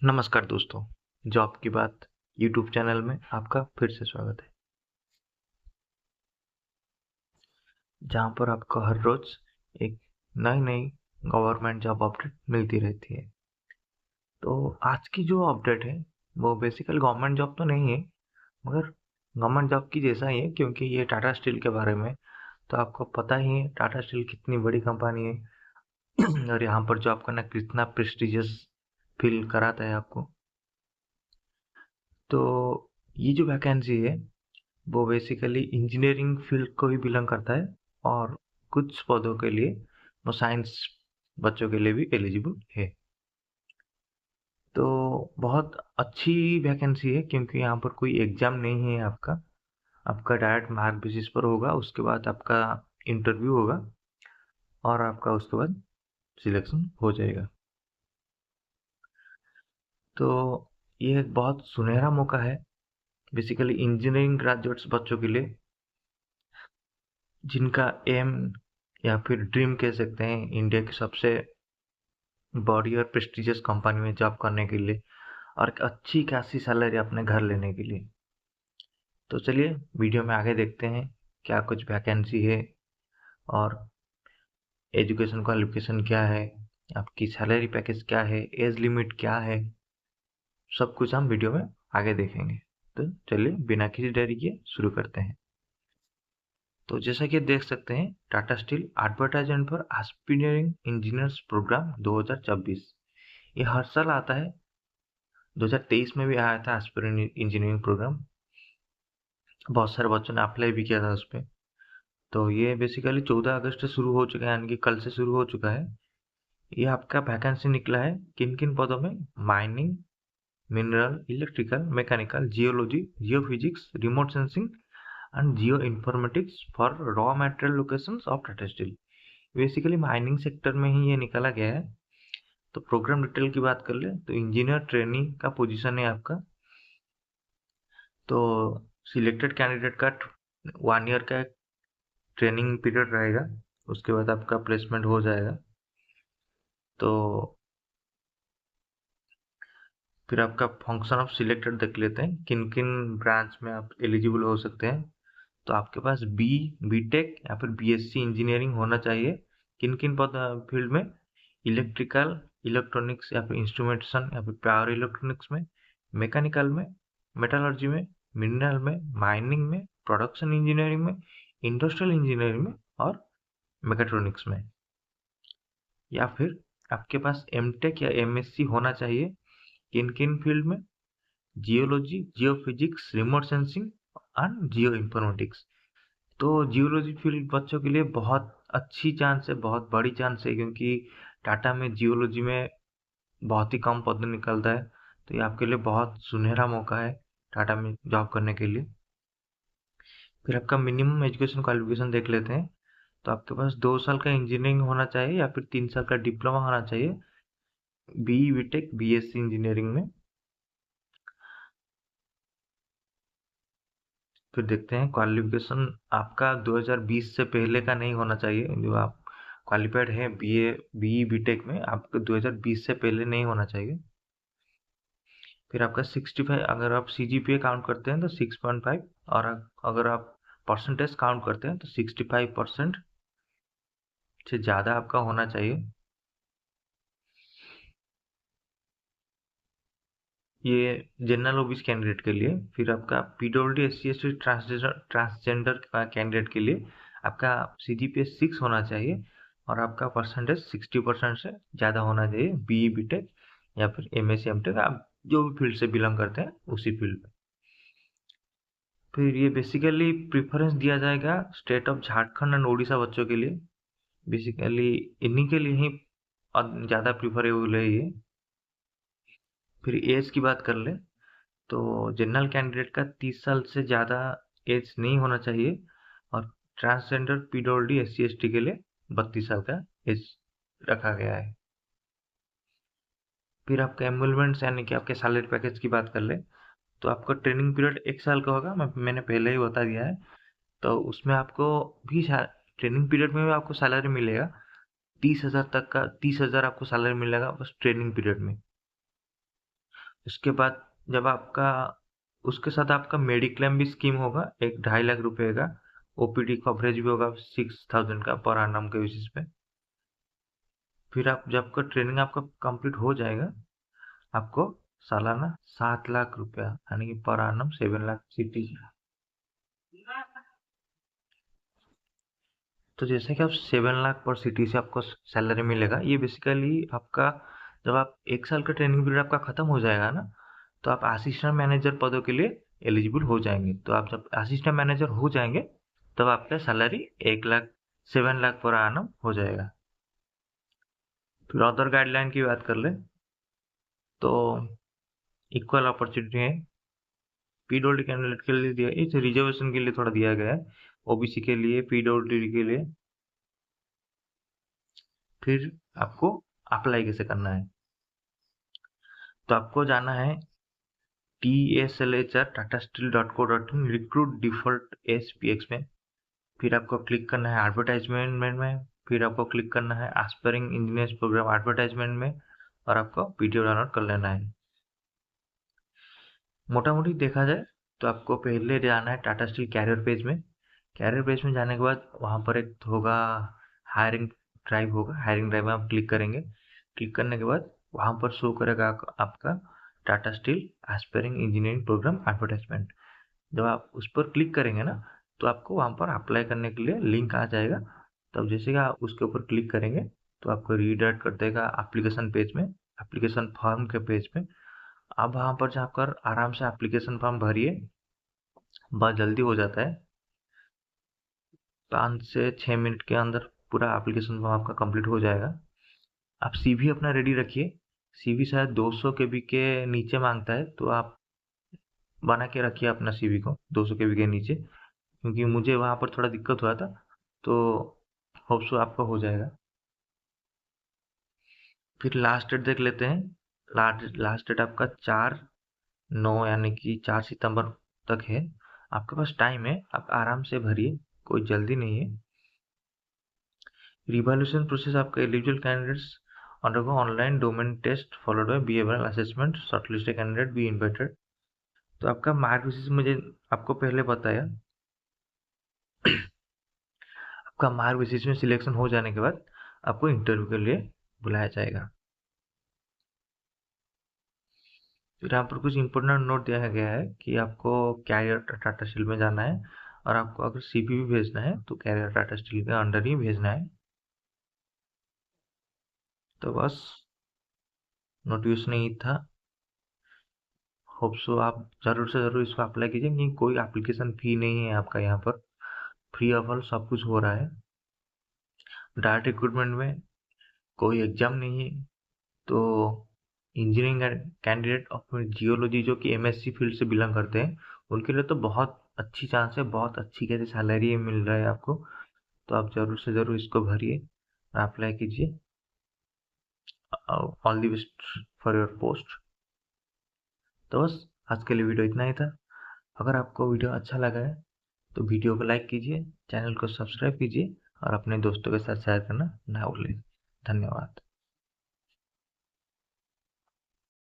नमस्कार दोस्तों, जॉब की बात यूट्यूब चैनल में आपका फिर से स्वागत है, जहां पर आपको हर रोज एक नई गवर्नमेंट जॉब अपडेट मिलती रहती है। तो आज की जो अपडेट है वो बेसिकली गवर्नमेंट जॉब तो नहीं है, मगर गवर्नमेंट जॉब की जैसा ही है, क्योंकि ये टाटा स्टील के बारे में। तो आपको पता ही है टाटा स्टील कितनी बड़ी कंपनी है और यहाँ पर जॉब करना कितना प्रेस्टिजियस फील कराता है आपको। तो ये जो वैकेंसी है वो बेसिकली इंजीनियरिंग फील्ड को ही बिलोंग करता है, और कुछ पदों के लिए वो साइंस बच्चों के लिए भी एलिजिबल है। तो बहुत अच्छी वैकेंसी है, क्योंकि यहाँ पर कोई एग्जाम नहीं है आपका। आपका डायरेक्ट मार्क बेसिस पर होगा, उसके बाद आपका इंटरव्यू होगा और आपका उसके बाद सिलेक्शन हो जाएगा। तो ये एक बहुत सुनहरा मौका है बेसिकली इंजीनियरिंग ग्रेजुएट्स बच्चों के लिए, जिनका एम या फिर ड्रीम कह सकते हैं इंडिया की सबसे बड़ी और प्रेस्टिजियस कंपनी में जॉब करने के लिए और एक अच्छी खासी सैलरी अपने घर लेने के लिए। तो चलिए वीडियो में आगे देखते हैं क्या कुछ वैकेंसी है, और एजुकेशन क्वालिफिकेशन क्या है, आपकी सैलरी पैकेज क्या है, एज लिमिट क्या है, सब कुछ हम वीडियो में आगे देखेंगे। तो चलिए बिना किसी देरी के शुरू करते हैं। तो जैसा कि देख सकते हैं, Tata steel advertisement for aspiring engineers program 2024, ये हर साल आता है। 2023 में भी आया था एस्पिरेंट इंजीनियरिंग प्रोग्राम, बहुत सारे बच्चों ने अप्लाई भी किया था उस पर। तो ये बेसिकली 14 अगस्त से शुरू हो चुका है, यानी कि कल से शुरू हो चुका है। ये आपका वैकेंसी निकला है किन किन पदों में: mining, mineral, electrical, mechanical, geology, geophysics, remote sensing and geo informatics for raw material locations of Tata steel. Basically mining sector में ही ये निकाला गया है। तो प्रोग्राम डिटेल की बात कर ले तो इंजीनियर ट्रेनिंग का पोजीशन है आपका। तो सिलेक्टेड कैंडिडेट का 1 ईयर का ट्रेनिंग पीरियड रहेगा, उसके बाद आपका प्लेसमेंट हो जाएगा। तो फिर आपका फंक्शन ऑफ सिलेक्टेड देख लेते हैं, किन किन ब्रांच में आप एलिजिबल हो सकते हैं। तो आपके पास बीटेक या फिर बीएससी इंजीनियरिंग होना चाहिए। किन किन पद फील्ड में: इलेक्ट्रिकल, इलेक्ट्रॉनिक्स या फिर इंस्ट्रूमेंटेशन या फिर पावर इलेक्ट्रॉनिक्स में, मैकेनिकल में, मेटलर्जी में, मिनरल में, माइनिंग में, प्रोडक्शन इंजीनियरिंग में, इंडस्ट्रियल इंजीनियरिंग में और मैकेट्रॉनिक्स में। या फिर आपके पास एमटेक या एमएससी होना चाहिए। किन किन फील्ड में: geology, geophysics, remote sensing and geo informatics. तो जियोलॉजी फील्ड बच्चों के लिए बहुत अच्छी चांस है, बहुत बड़ी चांस है, क्योंकि टाटा में जियोलॉजी में बहुत ही कम पद निकलता है। तो ये आपके लिए बहुत सुनहरा मौका है टाटा में जॉब करने के लिए। फिर आपका मिनिमम एजुकेशन क्वालिफिकेशन देख लेते हैं। तो आपके पास 2 साल का इंजीनियरिंग होना चाहिए या फिर 3 साल का डिप्लोमा होना चाहिए, बीई, बीटेक, बीएससी इंजीनियरिंग में। फिर देखते हैं क्वालिफिकेशन आपका 2020 से पहले का नहीं होना चाहिए। जो आप क्वालिफाइड हैं बीए, बीई, बीटेक में, आपको 2020 से पहले नहीं होना चाहिए। फिर आपका 65, अगर आप सीजीपीए काउंट करते हैं तो 6.5, और अगर आप परसेंटेज काउंट करते हैं तो 65% से ज़्यादा आपका होना चाहिए। ये जनरल ओबीसी कैंडिडेट के लिए। फिर आपका PWD, S C S T, transgender candidate के लिए आपका सीजीपीए 6 होना चाहिए, और आपका परसेंटेज 60% से ज़्यादा होना चाहिए, बीई, बीटेक या फिर एमएससी, एमटेक, आप जो भी फील्ड से बिलोंग करते हैं उसी फील्ड में। फिर ये बेसिकली प्रेफरेंस दिया जाएगा state of Jharkhand and Orissa बच्चों के लिए। बेसिकली इन्हीं के लिए ही ज़्यादा प्रीफरेबल है ये। फिर एज की बात कर ले तो जनरल कैंडिडेट का 30 साल से ज़्यादा एज नहीं होना चाहिए, और transgender, PWD, S C S T के लिए 32 साल का एज रखा गया है। फिर आपका एमुलमेंट्स यानी कि आपके सैलरी पैकेज की बात कर ले तो आपका ट्रेनिंग पीरियड 1 साल का होगा, मैंने पहले ही बता दिया है। तो उसमें आपको भी ट्रेनिंग पीरियड में भी आपको सैलरी मिलेगा, 30,000 तक का, 30,000 आपको सैलरी मिलेगा बस ट्रेनिंग पीरियड में। इसके बाद जब आपका उसके साथ आपका मेडिक्लेम भी स्कीम होगा, एक 2.5 लाख रुपए का। ओपीडी कवरेज भी होगा 6,000 का पर annum के बेसिस पे। फिर आप जब का ट्रेनिंग आपका कंप्लीट हो जाएगा, आपको सालाना 7 लाख रुपया यानी कि पर annum 7 लाख सिटी। तो जैसे कि आप 7 लाख पर सिटी से आपको सैलरी मिलेगा, ये बेसिकली आपका जब आप 1 साल का ट्रेनिंग पीरियड आपका खत्म हो जाएगा ना, तो आप असिस्टेंट मैनेजर पदों के लिए एलिजिबल हो जाएंगे। तो आप जब असिस्टेंट मैनेजर हो जाएंगे, तब आपका सैलरी 1 लाख 7 लाख पर annum हो जाएगा। फिर अदर गाइडलाइन की बात कर ले तो इक्वल अपॉर्चुनिटी है पीडब्ल्यूडी कैंडिडेट के लिए दिया, इस रिजर्वेशन के लिए थोड़ा दिया गया है, ओबीसी के लिए, पीडब्ल्यूडी के लिए। फिर आपको अप्लाई कैसे करना है, तो आपको जाना है TSLHR.TATASTEEL.co.in रिक्रूट डिफॉल्ट SPX में। फिर आपको क्लिक करना है एडवर्टाइजमेंट में। फिर आपको क्लिक करना है एस्पायरिंग इंजीनियर्स प्रोग्राम एडवर्टाइजमेंट में, और आपको पीडीएफ डाउनलोड कर लेना है। मोटा मोटी देखा जाए तो आपको पहले जाना है टाटा स्टील कैरियर पेज में। कैरियर पेज में जाने के बाद वहाँ पर एक होगा हायरिंग ड्राइव होगा, हायरिंग ड्राइव में आप क्लिक करेंगे। क्लिक करने के बाद वहाँ पर शो करेगा आपका Tata steel aspiring engineering program advertisement. जब आप उस पर क्लिक करेंगे ना, तो आपको वहाँ पर अप्लाई करने के लिए लिंक आ जाएगा। तब जैसे कि आप उसके ऊपर क्लिक करेंगे, तो आपको रीडायरेक्ट कर देगा एप्लीकेशन पेज में, एप्लीकेशन फॉर्म के पेज में। आप वहाँ पर जाकर आराम से एप्लीकेशन फॉर्म भरिए, बहुत जल्दी हो जाता है। 5 से 6 मिनट के अंदर पूरा एप्लीकेशन फॉर्म आपका कंप्लीट हो जाएगा। आप सीवी अपना रेडी रखिए। सीवी शायद 200 केबी के नीचे मांगता है, तो आप बना के रखिए अपना सीवी को 200 केबी के नीचे, क्योंकि मुझे वहाँ पर थोड़ा दिक्कत हुआ था। तो होप सो आपका हो जाएगा। फिर लास्ट डेट देख लेते हैं। लास्ट डेट आपका 4/9 यानी कि 4 सितंबर तक है। आपके पास टाइम है, आप आराम से भरिए, कोई जल्दी नहीं है। रिवैल्यूएशन प्रोसेस आपका eligible candidates undergo online domain test followed by behavioural assessment, shortlisted candidate be invited. तो आपका मार्क बेसिस मुझे आपको पहले बताया। आपका मार्क बेसिस में सिलेक्शन हो जाने के बाद आपको इंटरव्यू के लिए बुलाया जाएगा। फिर यहाँ पर कुछ इंपॉर्टेंट नोट दिया गया है कि आपको कैरियर टाटा स्टील में जाना है, और आपको अगर सीवी भी भेजना है तो कैरियर टाटा स्टील के अंडर ही भेजना है। तो बस नोटिस नहीं था। होप सो आप ज़रूर से ज़रूर इसको अप्लाई कीजिए, क्योंकि कोई एप्लीकेशन फ़ी नहीं है आपका यहाँ पर, फ्री ऑफ ऑल सब कुछ हो रहा है। डायरेक्ट रिक्रूटमेंट में कोई एग्जाम नहीं है। तो इंजीनियरिंग कैंडिडेट और जियोलॉजी जो कि एमएससी फील्ड से बिलोंग करते हैं, उनके लिए तो बहुत अच्छी चांस है, बहुत अच्छी कैसी सैलरी मिल रहा है आपको। तो आप ज़रूर से ज़रूर इसको भरिए, अप्लाई कीजिए। All the best for your post. तो बस आज के लिए वीडियो इतना ही था। अगर आपको वीडियो अच्छा लगा है तो वीडियो को लाइक कीजिए, चैनल को सब्सक्राइब कीजिए, और अपने दोस्तों के साथ शेयर करना ना भूलें। धन्यवाद।